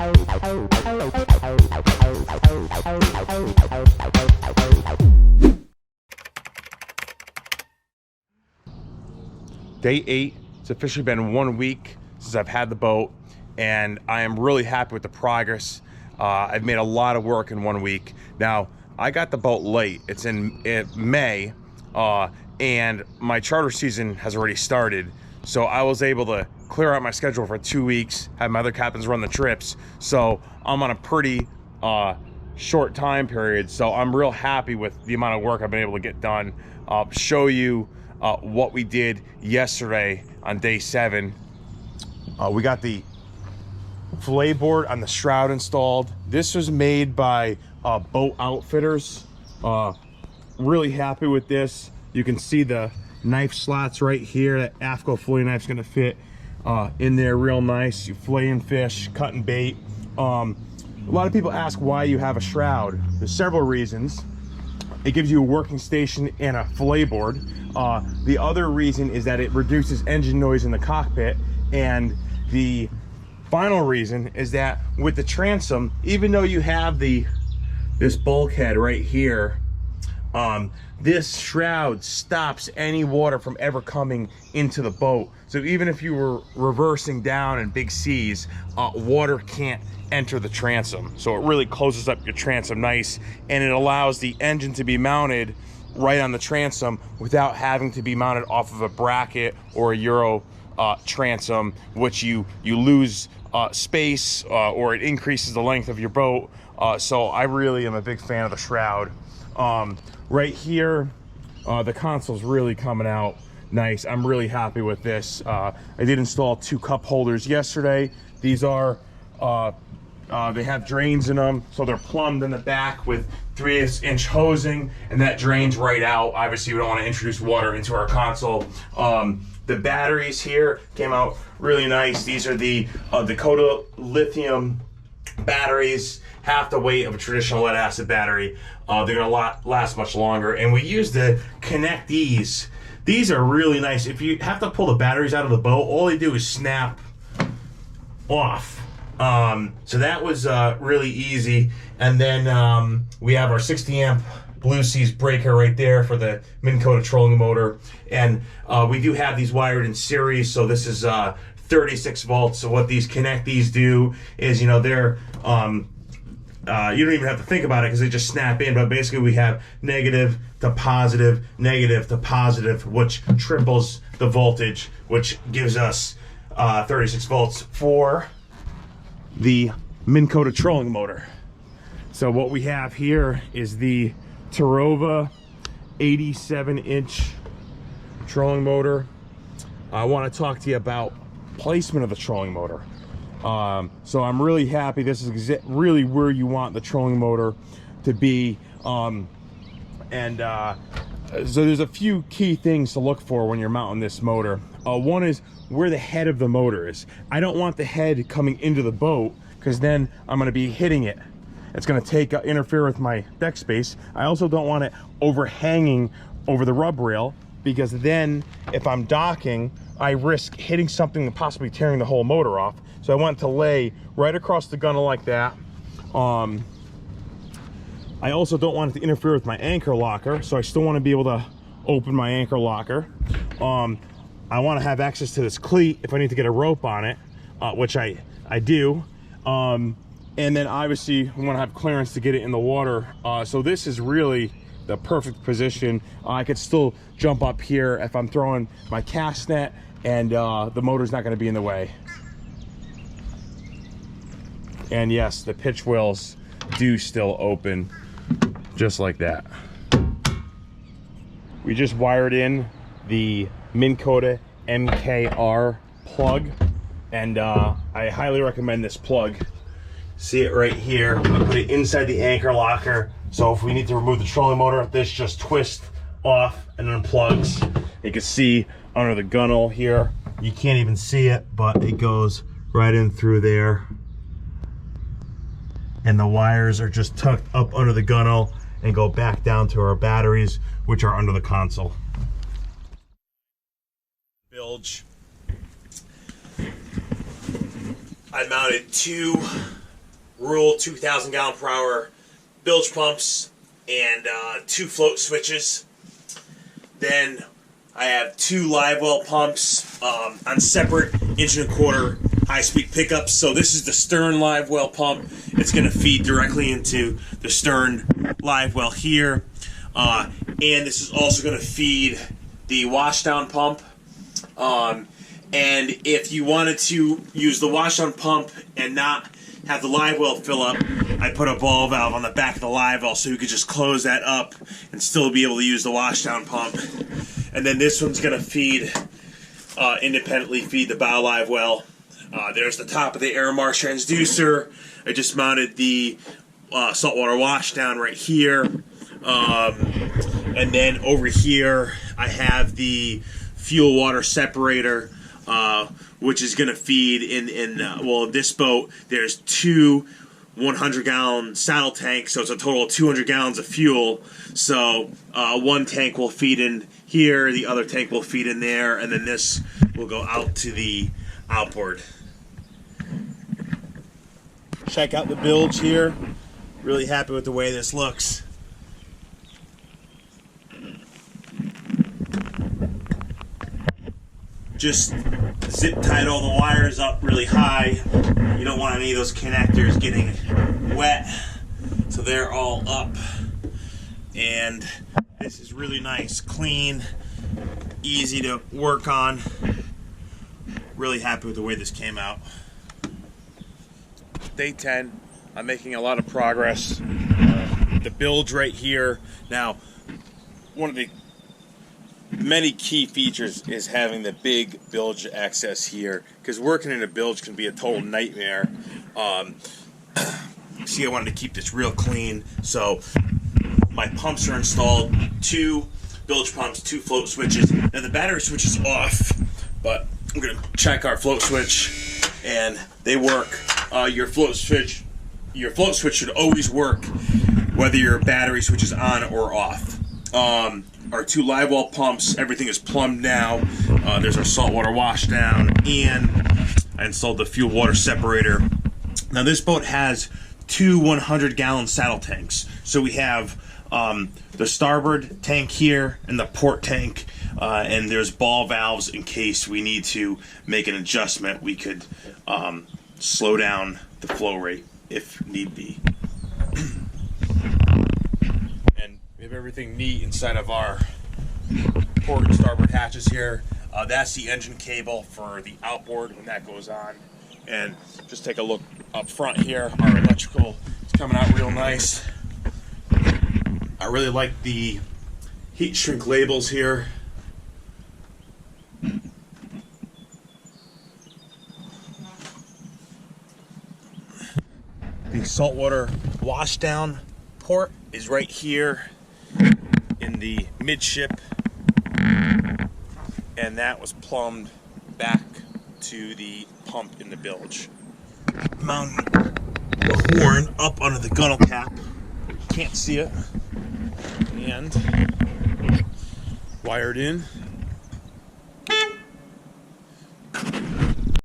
Day 8, it's officially been 1 week since I've had the boat, and I am really happy with the progress. I've made a lot of work in 1 week. Now, I got the boat late. It's in May, and my charter season has already started. So I was able to clear out my schedule for 2 weeks, have my other captains run the trips. So I'm on a pretty short time period. So I'm real happy with the amount of work I've been able to get done. Show you what we did yesterday on day 7. We got the fillet board on the shroud installed. This was made by Boat Outfitters. Really happy with this. You can see the knife slots right here. That AFCO fillet knife's gonna fit in there real nice. You filleting fish, cutting bait. A lot of people ask why you have a shroud. There's several reasons. It gives you a working station and a fillet board. The other reason is that it reduces engine noise in the cockpit, and the final reason is that with the transom, even though you have this bulkhead right here, this shroud stops any water from ever coming into the boat. So even if you were reversing down in big seas, water can't enter the transom. So it really closes up your transom nice, and it allows the engine to be mounted right on the transom without having to be mounted off of a bracket or a Euro transom, which you lose space or it increases the length of your boat. So I really am a big fan of the shroud. Right here, the console's really coming out nice. I'm really happy with this. I did install 2 cup holders yesterday. These are they have drains in them, so they're plumbed in the back with 3/8" hosing, and that drains right out. Obviously, we don't want to introduce water into our console. The batteries here came out really nice. These are the Dakota Lithium batteries, half the weight of a traditional lead acid battery. They're gonna last much longer, and we use the connect these. These are really nice. If you have to pull the batteries out of the boat, all they do is snap off. So that was really easy. And then we have our 60 amp Blue Seas breaker right there for the Minn Kota trolling motor. And we do have these wired in series, so this is 36 volts. So what these connect these do is, you know, they're you don't even have to think about it because they just snap in, but basically we have negative to positive, which triples the voltage, which gives us 36 volts for the Minn Kota trolling motor. So what we have here is the Terrova 87-inch trolling motor. I want to talk to you about placement of the trolling motor. So I'm really happy. This is really where you want the trolling motor to be. So there's a few key things to look for when you're mounting this motor. One is where the head of the motor is. I don't want the head coming into the boat because then I'm going to be hitting it. It's going to interfere with my deck space. I also don't want it overhanging over the rub rail, because then if I'm docking, I risk hitting something and possibly tearing the whole motor off. So I want it to lay right across the gunnel like that. I also don't want it to interfere with my anchor locker, so I still want to be able to open my anchor locker. I want to have access to this cleat if I need to get a rope on it, which I do. And then obviously we want to have clearance to get it in the water. So this is really the perfect position. I could still jump up here if I'm throwing my cast net, and the motor's not going to be in the way. And yes, the pitch wheels do still open just like that. We just wired in the Minn Kota MKR plug, and I highly recommend this plug. See it right here. I put it inside the anchor locker, so if we need to remove the trolling motor, this just twists off and unplugs. You can see under the gunnel here, you can't even see it, but it goes right in through there, and the wires are just tucked up under the gunnel and go back down to our batteries, which are under the console. Bilge. I mounted 2 Rule 2,000 gallon per hour bilge pumps and 2 float switches. Then I have 2 live well pumps on separate 1.25 inch high-speed pickups. So this is the stern live well pump. It's going to feed directly into the stern live well here. And this is also going to feed the washdown pump. And if you wanted to use the washdown pump and not have the live well fill up, I put a ball valve on the back of the live well so you could just close that up and still be able to use the washdown pump. And then this one's going to feed, independently feed the bow live well. There's the top of the air marsh transducer. I just mounted the saltwater washdown right here. And then over here I have the fuel water separator, which is going to feed in this boat there's 2 100-gallon saddle tanks, so it's a total of 200 gallons of fuel. So one tank will feed in here, the other tank will feed in there, and then this will go out to the outboard. Check out the bilge here. Really happy with the way this looks. Just zip tied all the wires up really high. You don't want any of those connectors getting wet, so they're all up. And this is really nice, clean, easy to work on. Really happy with the way this came out. Day 10, I'm making a lot of progress. The bilge right here. Now, one of the many key features is having the big bilge access here, because working in a bilge can be a total nightmare. See, I wanted to keep this real clean, so my pumps are installed, 2 bilge pumps, 2 float switches. Now the battery switch is off, but I'm going to check our float switch, and they work. Your float switch should always work whether your battery switch is on or off. Our 2 live well pumps, everything is plumbed now. There's our saltwater washdown, and I installed the fuel water separator. Now this boat has 2 100-gallon saddle tanks. So we have the starboard tank here and the port tank, and there's ball valves in case we need to make an adjustment. We could slow down the flow rate if need be. We have everything neat inside of our port and starboard hatches here. That's the engine cable for the outboard when that goes on. And just take a look up front here. Our electrical is coming out real nice. I really like the heat shrink labels here. The saltwater washdown port is right here in the midship, and that was plumbed back to the pump in the bilge. Mounting the horn up under the gunnel cap, can't see it, and wired in